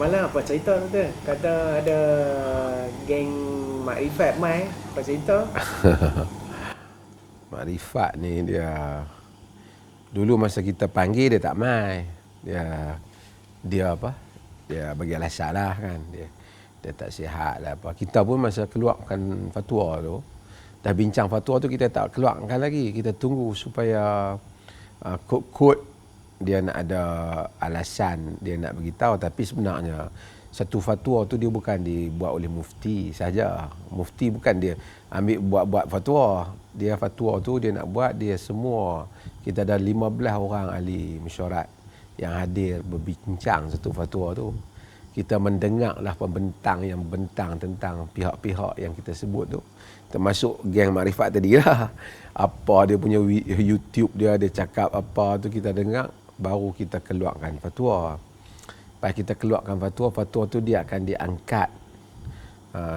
semalam apa cerita tu? Kata ada geng makrifat mai. Apa cerita? Makrifat ni dia dulu masa kita panggil dia tak mai. Dia apa? Dia bagi alasan lah kan. Dia tak sihat lah apa. Kita pun masa keluarkan fatwa tu, dah bincang fatwa tu kita tak keluarkan lagi. Kita tunggu supaya kod-kod dia nak ada alasan dia nak beritahu, tapi sebenarnya satu fatwa tu dia bukan dibuat oleh mufti saja. Mufti bukan dia ambil buat fatwa. Dia fatwa tu dia nak buat, dia semua. Kita ada 15 orang ahli mesyuarat yang hadir berbincang satu fatwa tu. Kita mendengarlah pembentang yang bentang tentang pihak-pihak yang kita sebut tu. Termasuk geng makrifat tadi lah. Apa dia punya YouTube dia cakap apa tu kita dengar, baru kita keluarkan fatwa. Lepas kita keluarkan fatwa tu dia akan diangkat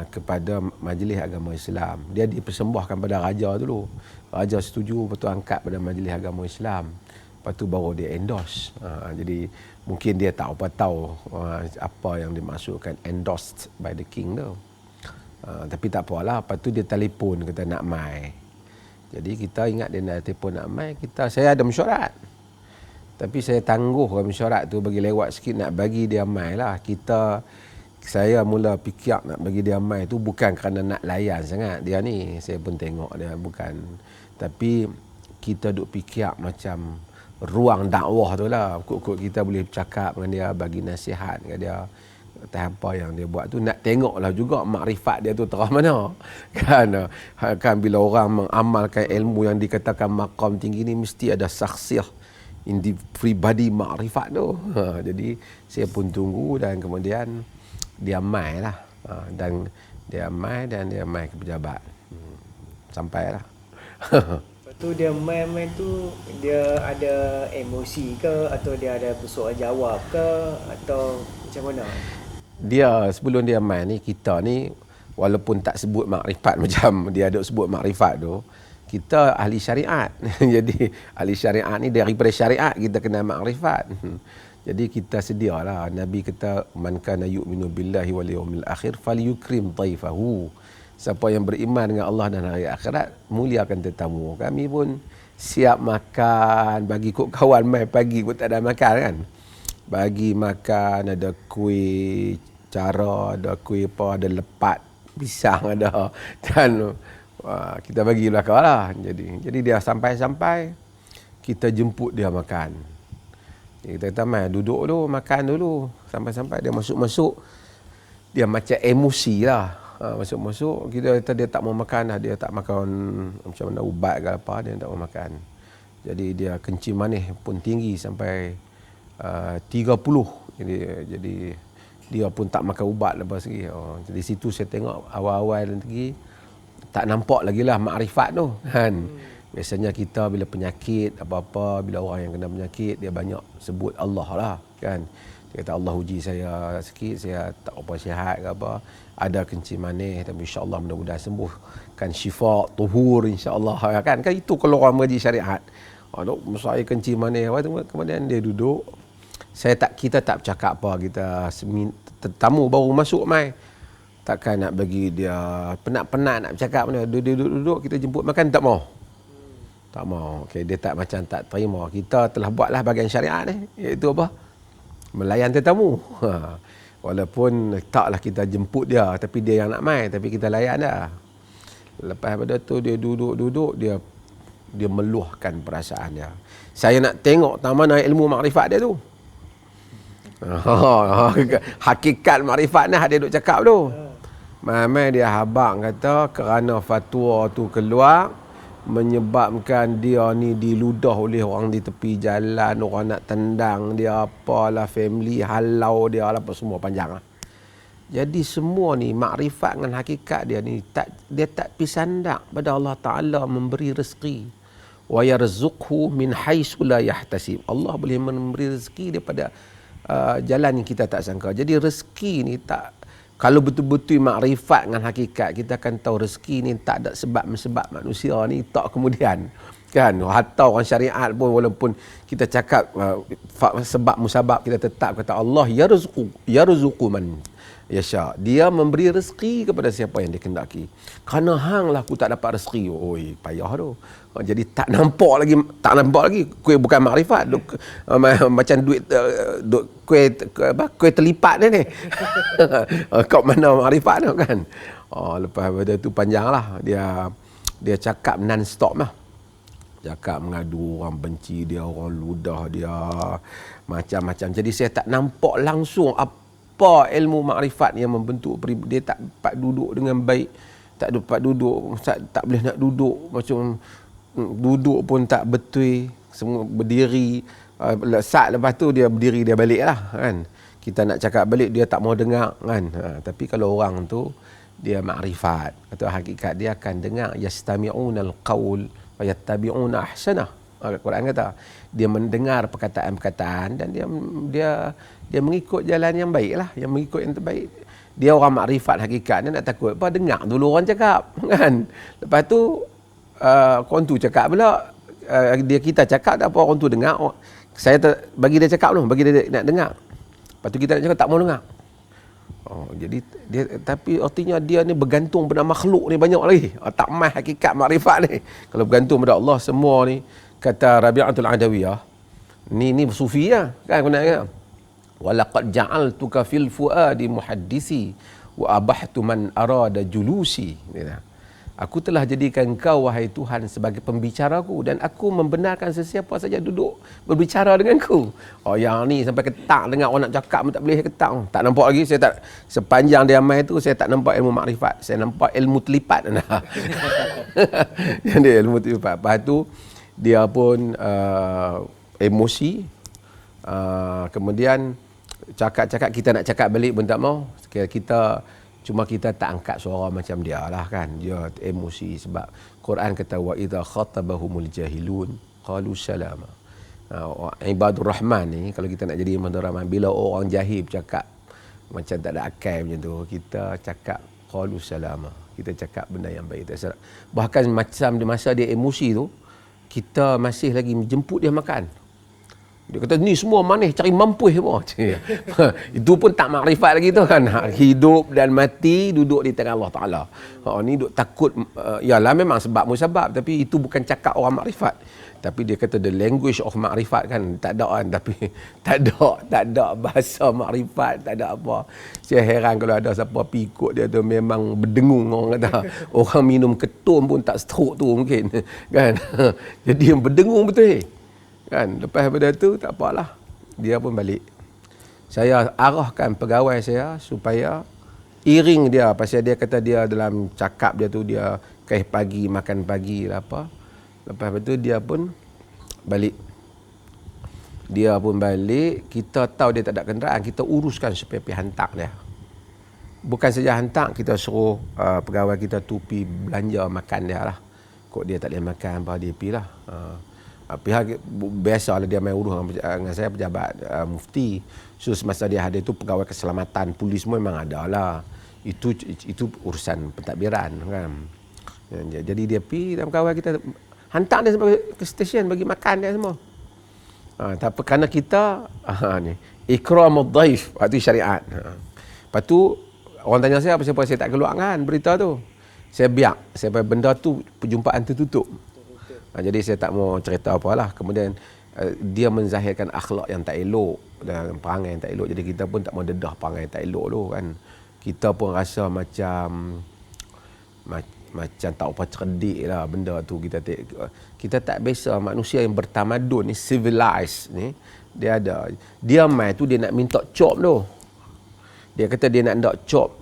kepada Majlis Agama Islam. Dia dipersembahkan pada raja dulu. Raja setuju, lepas tu angkat pada Majlis Agama Islam. Lepas tu baru dia endorse. Jadi mungkin dia tak tahu apa yang dimaksudkan endorsed by the king tu. Tapi tak apalah. Lepas tu dia telefon kata nak mai. Jadi kita ingat dia nak telefon nak mai. Saya ada mesyuarat. Tapi saya tangguhkan mesyuarat tu bagi lewat sikit nak bagi dia mai lah. Saya mula fikir nak bagi dia mai tu bukan kerana nak layan sangat dia ni. Saya pun tengok dia bukan. Tapi kita duk fikir macam ruang dakwah tu lah. Kod-kod kita boleh bercakap dengan dia, bagi nasihat dengan dia. Entah apa yang dia buat tu, nak tengoklah juga makrifat dia tu terah mana. Kan bila orang mengamalkan ilmu yang dikatakan maqam tinggi ni, mesti ada saksiah pribadi makrifat tu. Jadi saya pun tunggu dan kemudian dia mai lah. Dan dia mai ke pejabat. Sampailah. Lepas tu dia main tu dia ada emosi ke, atau dia ada persoalan jawab ke, atau macam mana? Dia sebelum dia mai ni, kita ni walaupun tak sebut makrifat macam dia ada sebut makrifat tu, kita ahli syariat. Jadi ahli syariat ni daripada syariat kita kena makrifat. Jadi kita sedialah. Nabi kata man kana yu'minu billahi wal yawmil akhir falyukrim dhaifahu. Siapa yang beriman dengan Allah dan hari akhirat, muliakan tetamu. Kami pun siap makan, bagi kok kawan mai pagi pun tak ada makan kan. Bagi makan, ada kuih cara, ada kuih apa, ada lepat pisang ada. Dan kita bagi belakang lah. Jadi dia sampai-sampai, kita jemput dia makan. Kita kata, mai duduk dulu, makan dulu. Sampai-sampai dia masuk-masuk, dia macam emosi lah. Masuk-masuk, kita kata dia tak mau makan lah. Dia tak makan macam mana ubat ke apa, dia tak mau makan. Jadi dia kencing manis pun tinggi sampai 30. Jadi dia pun tak makan ubat lepas lagi. Jadi situ saya tengok awal-awal lagi, tak nampak lagi lah makrifat tu kan. Biasanya kita bila penyakit apa-apa, bila orang yang kena penyakit, dia banyak sebut Allah lah kan. Dia kata Allah uji saya sikit, saya tak apa sihat ke apa, ada kencing manis, tapi insya-Allah mudah-mudahan sembuh kan, syifa tuhur insya-Allah kan. Kan itu kalau orang mengaji syariat. Saya kencing manis kemudian dia duduk. Kita tak bercakap apa, kita tetamu baru masuk mai. Takkan nak bagi dia penat-penat nak bercakap mana. Dia duduk, kita jemput makan tak mau. Tak mau. Okay, dia tak macam tak terima. Kita telah buatlah bahagian syariat ni, iaitu apa? Melayan tetamu. Walaupun taklah kita jemput dia, tapi dia yang nak mai, tapi kita layan dah. Lepas pada tu dia duduk, dia meluahkan perasaan dia. Saya nak tengok tak mana ilmu makrifat dia tu. Hakikat makrifat ni dia duk cakap tu. Mai dia habaq kata kerana fatwa tu keluar menyebabkan dia ni diludah oleh orang di tepi jalan, orang nak tendang dia apalah, family halau dia lah, apa semua panjang lah. Jadi semua ni makrifat dengan hakikat dia ni dia tak pisandak pada Allah Taala memberi rezeki. Wa yarzuqhu min haitsu la yahtasib. Allah boleh memberi rezeki daripada jalan yang kita tak sangka. Jadi rezeki ni tak, kalau betul-betul makrifat dengan hakikat, kita akan tahu rezeki ni tak ada sebab-sebab manusia ni tak kemudian. kan. Hatta orang syariat pun, walaupun kita cakap sebab musabab, kita tetap kata Allah yarzuqu man yasha. Dia memberi rezeki kepada siapa yang dia kehendaki. Kerana hang lah aku tak dapat rezeki. Oi, payah tu. Jadi tak nampak lagi kuih bukan makrifat. Macam duit kuih terlipat ni. Kau mana makrifat tu kan. Lepas pada tu panjang lah. Dia cakap non-stop lah. Cakap mengadu orang benci dia, orang ludah dia, macam-macam. Jadi saya tak nampak langsung apa ilmu makrifat yang membentuk dia tak dapat duduk dengan baik, tak dapat duduk, tak boleh nak duduk, macam duduk pun tak betul, semua berdiri. Saat lepas tu dia berdiri, dia balik lah kan. Kita nak cakap balik dia tak mau dengar kan. Tapi kalau orang tu dia makrifat atau hakikat, dia akan dengar yastami'unal qaul wa yattabi'una ahsanah. Al-Quran kata dia mendengar perkataan-perkataan dan dia mengikut jalan yang baik lah, yang mengikut yang terbaik. Dia orang makrifat hakikat, dia nak takut apa, dengar dulu orang cakap kan. Lepas tu orang tu cakap pula, kita cakap tak apa, orang tu dengar. Saya bagi dia cakap dulu, bagi dia nak dengar. Lepas tu kita nak cakap tak mau dengar. Jadi dia, tapi artinya dia ni bergantung pada makhluk ni banyak lagi. Tak mai hakikat makrifat ni. Kalau bergantung pada Allah semua ni, kata Rabi'atul Adawiyah, ni sufi lah kan sebenarnya. Walaqad ja'altuka fil fuadi muhaddisi wa abahtu man arada julusi. Aku telah jadikan kau wahai Tuhan sebagai pembicaraku dan aku membenarkan sesiapa saja duduk berbicara denganku. Yang ni sampai ketak dengar orang nak cakap pun tak boleh ketak. Tak nampak lagi, saya tak, sepanjang dia mai tu saya tak nampak ilmu makrifat. Saya nampak ilmu terlipat. Yang dia ilmu terlipat. Lepas tu dia pun emosi. Kemudian cakap kita nak cakap balik pun tak mau. Cuma kita tak angkat suara macam dia lah kan. Dia emosi sebab Quran kata wa idza khatabahumul jahilun qalu salama. Ibadur Rahman ni, kalau kita nak jadi ibadur Rahman, bila orang jahil cakap macam tak ada akal macam tu, kita cakap qalu salama. Kita cakap benda yang baik. Bahkan macam di masa dia emosi tu, kita masih lagi menjemput dia makan. Dia kata ni semua manis, cari mampu semua. Itu pun tak makrifat lagi tu kan. Hidup dan mati duduk di tangan Allah Ta'ala. Ni duduk takut. Yalah memang sebab musabab, tapi itu bukan cakap orang makrifat. Tapi dia kata the language of makrifat kan. Tak ada kan. Tapi tak ada bahasa makrifat. Tak ada apa. Saya heran kalau ada siapa pikut dia tu memang berdengung orang kata. Orang minum ketum pun tak stroke tu mungkin. Kan. Jadi yang berdengung betul. Kan, lepas pada tu tak apalah, dia pun balik. Saya arahkan pegawai saya supaya iring dia, pasal dia kata dia dalam cakap dia tu dia kaih pagi, makan pagi lah apa. Lepas tu dia pun balik. Kita tahu dia tak ada kenderaan, kita uruskan supaya pergi hantar dia. Bukan saja hantar, kita suruh pegawai kita tu pergi belanja makan dia lah. Kok dia tak boleh makan apa, dia pergi lah. Pihak biasalah dia main urus dengan saya, pejabat mufti. So semasa dia ada itu pegawai keselamatan, polis semua memang ada lah. Itu urusan pentadbiran kan. Jadi dia pergi dan pegawai kita hantar dia sampai ke stesen bagi makan dia semua. Tapi kerana kita ni ikramud dhaif, itu syariat. Lepas tu orang tanya saya apa saya tak keluarkan berita tu. Saya biar sampai benda tu perjumpaan tertutup. Jadi saya tak mau cerita apalah. Kemudian dia menzahirkan akhlak yang tak elok dan perangai yang tak elok. Jadi kita pun tak mau dedah perangai yang tak elok tu kan. Kita pun rasa macam tak apa cerdik lah benda tu. Kita tak biasa. Manusia yang bertamadun ni, civilized ni, dia mai tu dia nak minta cop tu. Dia kata dia nak cop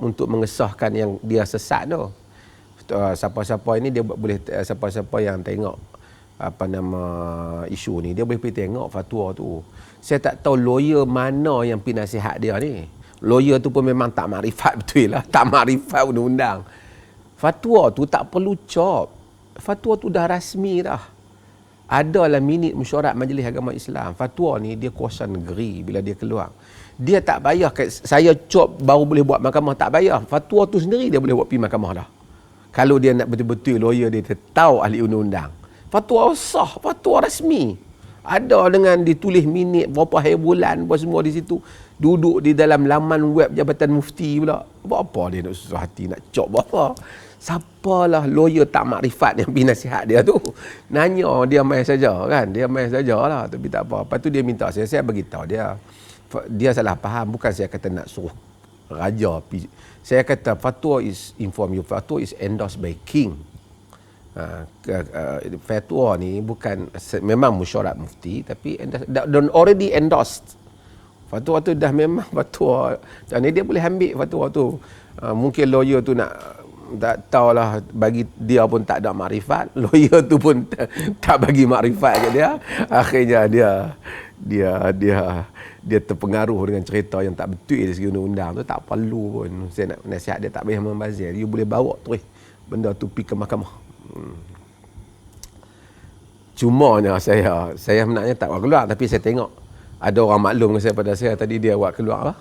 untuk mengesahkan yang dia sesat tu. Siapa-siapa ini dia boleh, siapa-siapa yang tengok isu ni, dia boleh pergi tengok fatwa tu. Saya tak tahu lawyer mana yang pergi nasihat dia ni. Lawyer tu pun memang tak makrifat betul lah, tak makrifat undang-undang. Fatwa tu tak perlu cop. Fatwa tu dah rasmi dah. Adalah minit mesyuarat Majlis Agama Islam. Fatwa ni dia kuasa negeri bila dia keluar. Dia tak payah saya cop baru boleh buat mahkamah, tak payah. Fatwa tu sendiri dia boleh buat pergi mahkamah dah. Kalau dia nak betul-betul lawyer dia tahu ahli undang-undang. fatwa sah, fatwa rasmi. Ada dengan ditulis minit berapa hari bulan apa semua di situ. Duduk di dalam laman web Jabatan Mufti pula. Apa dia nak susah hati nak cop apa? Siapalah lawyer tak makrifat yang pergi nasihat dia tu. Nanya dia main saja kan. Dia main sajalah tapi tak apa. Lepas tu dia minta saya beritahu dia. Dia salah faham, bukan saya kata nak suruh raja. Saya kata fatwa is inform you, fatwa is endorsed by king. Fatwa ni bukan memang mesyuarat mufti tapi don't already endorsed. Fatwa tu dah memang fatwa dan dia boleh ambil fatwa tu. Mungkin lawyer tu nak tak tahulah, bagi dia pun tak ada makrifat, lawyer tu pun tak bagi makrifat kat dia. Akhirnya dia terpengaruh dengan cerita yang tak betul dari segi undang-undang tu. Tak perlu pun saya nak nasihat dia, tak payah membazir. You boleh bawa terus benda tu pergi ke mahkamah. Cumanya saya sebenarnya tak buat keluar, tapi saya tengok ada orang maklum dengan saya pada saya tadi, dia buat keluar apa?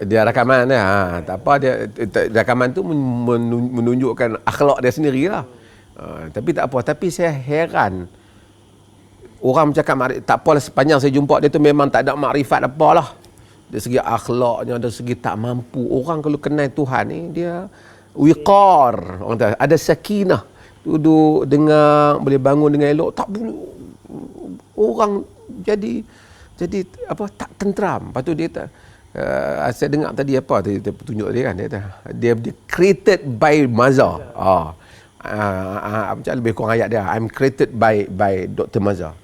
Dia rakaman dia. Tak apa, dia rakaman tu menunjukkan akhlak dia sendirilah. Tapi tak apa, tapi saya heran orang bercakap tak apalah, sepanjang saya jumpa dia tu memang tak ada makrifat apalah. Dari segi akhlaknya, dari segi tak mampu. Orang kalau kenal Tuhan ni dia wiqar, orang kata ada sakinah, duduk dengar, boleh bangun dengan elok, tak boleh orang jadi apa, tak tenteram. Lepas tu dia tak, saya dengar tadi apa tadi dia tunjuk dia kan, dia created by Mazhar. Macam lebih kurang ayat dia, I'm created by Dr. Mazhar.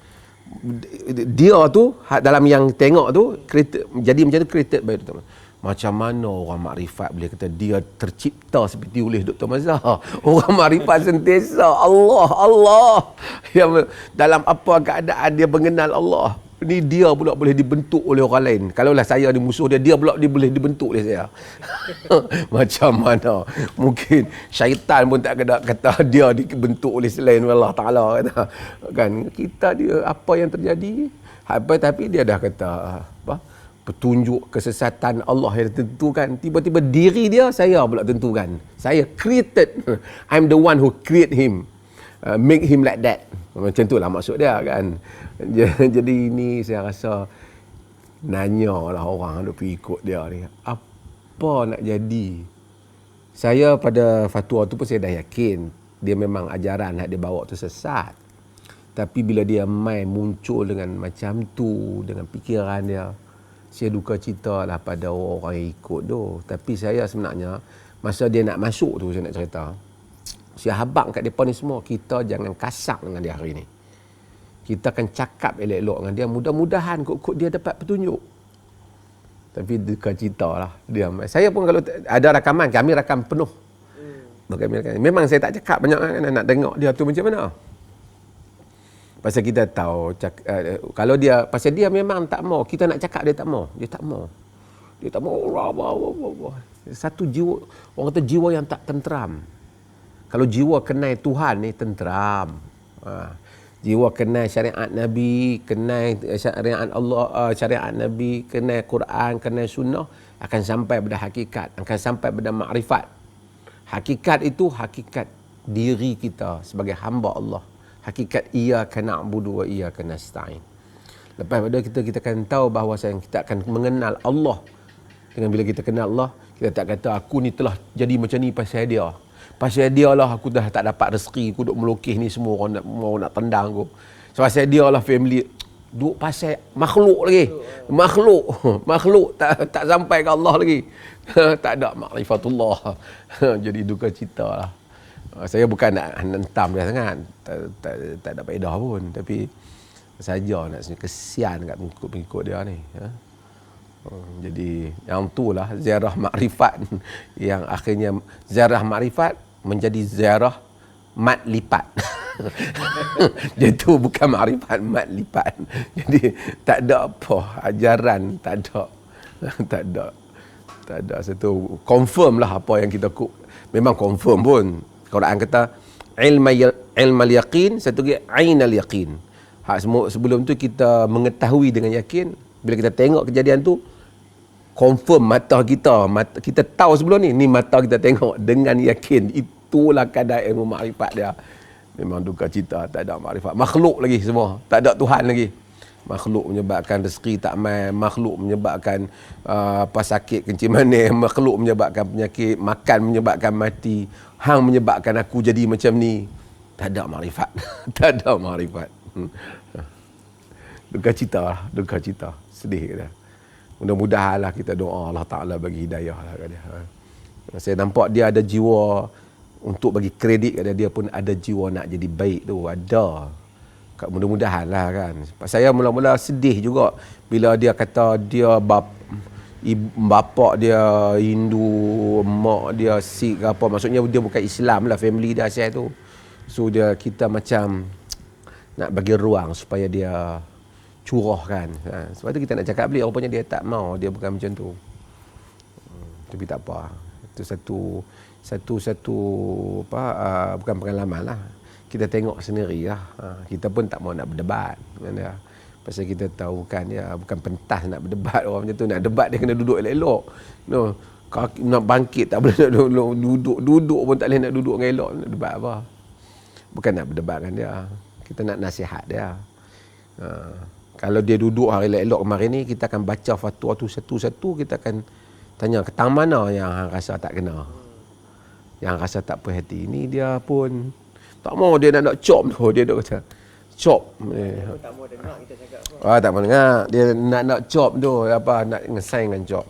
Dia tu dalam yang tengok tu created, jadi macam tu, created by Dr. Mazhar. Macam mana orang makrifat boleh kata dia tercipta seperti oleh Dr. Mazhar? Orang makrifat sentiasa Allah. Yang dalam apa keadaan dia mengenal Allah. Ni dia pula boleh dibentuk oleh orang lain. Kalaulah saya di musuh dia pula dia boleh dibentuk oleh saya. Macam mana? Mungkin syaitan pun tak kata dia dibentuk oleh selain Allah Ta'ala. Kata. Kan? Kita dia apa yang terjadi? Tapi dia dah kata apa? Petunjuk kesesatan Allah yang tentukan, tiba-tiba diri dia saya pula tentukan. Saya created. I'm the one who create him. Make him like that. Macam itulah maksud dia kan. Jadi ini saya rasa nanyalah orang duk pergi ikut dia ni. Apa nak jadi? Saya pada fatwa tu pun saya dah yakin dia memang ajaran nak dia bawa tu sesat. Tapi bila dia muncul dengan macam tu, dengan fikiran dia, saya duka cita lah pada orang yang ikut tu. Tapi saya sebenarnya, masa dia nak masuk tu, saya nak cerita, saya habaq kat mereka ni semua, kita jangan kasar dengan dia hari ni. Kita akan cakap elok-elok dengan dia, mudah-mudahan kok dia dapat petunjuk. Tapi duka cita lah dia. Saya pun kalau ada rakaman, kami rakam penuh. Memang saya tak cakap banyak kan, nak tengok dia tu macam mana. Pasal kita tahu kalau dia, pasal dia memang tak mau, kita nak cakap dia tak mau. Dia tak mau. Satu jiwa, orang kata jiwa yang tak tenteram. Kalau jiwa kenal Tuhan ni tenteram. Jiwa kenal syariat Nabi, kenal syariat Allah, syariat Nabi, kenal Quran, kenal sunnah, akan sampai pada hakikat, akan sampai pada makrifat. Hakikat itu hakikat diri kita sebagai hamba Allah. Hakikat iyyaka na'budu wa iyyaka nasta'in. Lepas pada kita akan tahu bahawa kita akan mengenal Allah. Dengan bila kita kenal Allah, kita tak kata aku ni telah jadi macam ni pasal dia. Pasal dia lah aku dah tak dapat rezeki, aku duk melukis ni semua orang nak tendang aku. Pasal dia lah family duk pasal makhluk lagi. Makhluk tak sampai ke Allah lagi. Tak ada makrifatullah. Jadi duka cita lah. Saya bukan nak hentam dia sangat, tak ada faedah pun, tapi saja nak kesian kat pengikut dia ni. Jadi yang itulah ziarah makrifat yang akhirnya ziarah makrifat menjadi ziarah mat lipat. Dia tu bukan makrifat, mat lipat. Jadi tak ada apa ajaran, tak ada satu confirm lah apa yang kita memang confirm pun. Quran kata ilmal yaqin, satu lagi ainal yaqin. Sebelum tu kita mengetahui dengan yakin, bila kita tengok kejadian tu confirm mata kita tahu sebelum ni mata kita tengok dengan yakin. Itulah kadar ilmu makrifat dia. Memang duka cita, tak ada makrifat. Makhluk lagi semua, tak ada Tuhan lagi. Makhluk menyebabkan rezeki tak mai, makhluk menyebabkan apa sakit kencing manis, makhluk menyebabkan penyakit, makan menyebabkan mati, hang menyebabkan aku jadi macam ni. Tak ada makrifat. Tak ada makrifat. Duka cita lah, duka cita. Sedih dah. Mudah-mudahan lah kita doa Allah Ta'ala bagi hidayah lah kat dia. Saya nampak dia ada jiwa untuk bagi kredit kat dia pun ada jiwa nak jadi baik tu, ada. Mudah-mudahan lah kan. Saya mula-mula sedih juga bila dia kata dia bapak dia Hindu, mak dia Sikh apa, maksudnya dia bukan Islam lah, family dia asal tu. So kita macam nak bagi ruang supaya dia curahkan. Sebab tu kita nak cakap balik, rupanya dia tak mau, dia bukan macam tu. Tapi tak apa. Itu satu apa bukan pengalaman lah. Kita tengok sendiri lah. Kita pun tak mau nak berdebat dengan dia. Pasal kita tahu bukan pentas nak berdebat orang macam tu. Nak debat dia kena duduk elok-elok. No. Kaki nak bangkit tak boleh nak duduk pun tak boleh nak duduk dengan elok. Nak debat apa? Bukan nak berdebat dengan dia. Kita nak nasihat dia. Kalau dia duduk hari elok-elok kemarin ni, kita akan baca fatwa tu satu-satu. Kita akan tanya ketang mana yang hang rasa tak kena. Yang rasa tak puas hati. Ni dia pun tak mau, dia nak cop tu. Dia duk kata cop. Tak mau dengar kita cakap apa. Tak mau dengar. Dia nak cop tu, apa nak ngesain dengan cop.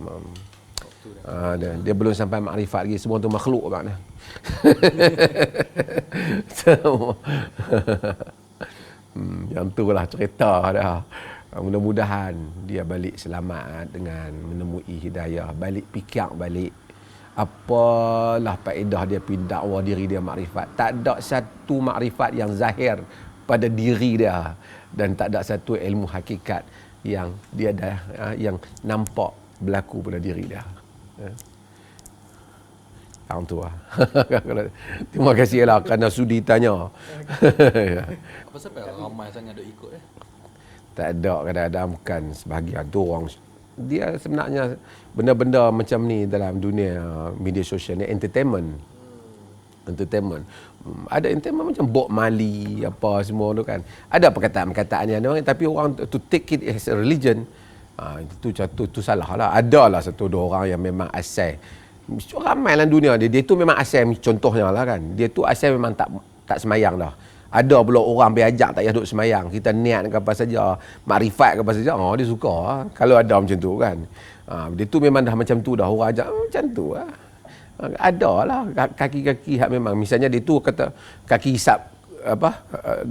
Dia belum sampai makrifat lagi. Semua tu makhluk makna. Yang tu lah cerita dah. Mudah-mudahan dia balik selamat dengan menemui hidayah, balik fikir balik. Apalah faedah dia pergi dakwa diri dia makrifat. Tak ada satu makrifat yang zahir pada diri dia, dan tak ada satu ilmu hakikat yang dia dah yang nampak berlaku pada diri dia. Yang tu lah. Terima kasih lah kerana sudi tanya. Apa sebab ramai sangat duk ikut Tak ada, kadang-kadang bukan sebahagian tu orang. Dia sebenarnya benda-benda macam ni dalam dunia media sosial ni entertainment. Ada entertainment macam Bob Marley apa semua tu kan. Ada perkataan-perkataan yang orang, tapi orang to take it as a religion, itu salah lah. Ada lah satu dua orang yang memang asal, ramai dalam dunia dia tu memang asal, contohnya lah kan, dia tu asal memang tak semayang dah. Ada pula orang berajak tak payah duduk semayang. Kita niat ke apa saja, makrifat ke apa saja, dia suka. Kalau ada macam tu kan. Dia tu memang dah macam tu dah. Orang ajak macam tu lah. Ada lah kaki-kaki hak memang. Misalnya dia tu kata kaki hisap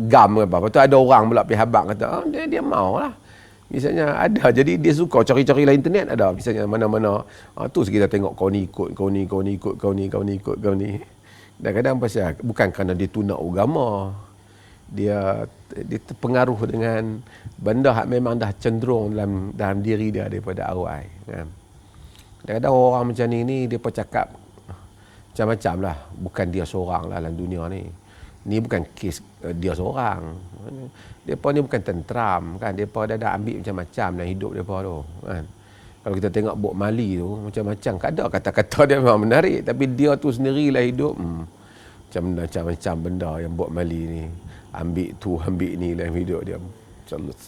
gam ke apa. Lepas tu ada orang pula pergi habaq kata, dia mau lah. Misalnya ada. Jadi dia suka cari-cari lah internet ada. Misalnya mana-mana. Tu kita tengok kau ni ikut, kau ni ikut, kau ni ikut, kau ni. Dan kadang pasal bukan kerana dia tu nak agama. Dia terpengaruh dengan benda yang memang dah cenderung dalam diri dia daripada awal kan. Kadang-kadang orang macam ni dia pun cakap macam-macam lah. Bukan dia seorang lah dalam dunia ni. Ni bukan kes dia seorang. Depa ni bukan tenteram kan. Depa dah ambil macam-macam dalam hidup depa tu kan. Kalau kita tengok Bob Marley tu macam-macam, kadang kata-kata dia memang menarik, tapi dia tu sendirilah hidup macam-macam benda yang Bob Marley ni ambil tu ambil ni dalam hidup dia,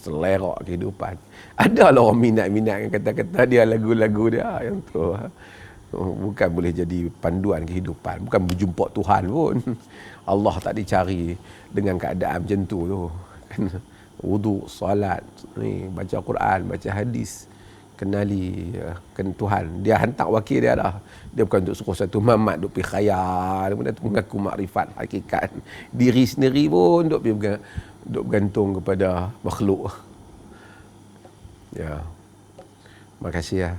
selerak kehidupan. Ada lah orang minat-minat kata-kata dia, lagu-lagu dia yang tu. Bukan boleh jadi panduan kehidupan, bukan berjumpa Tuhan pun. Allah tak dicari dengan keadaan macam tu. Wudu, solat, ni baca Quran, baca hadis, kenali Tuhan. Dia hantar wakil dia dah. Dia bukan untuk suruh satu mamat duk pergi khayal, kemudian mengaku makrifat hakikat. Diri sendiri pun duk bergantung kepada makhluk. Ya. Terima kasih ya.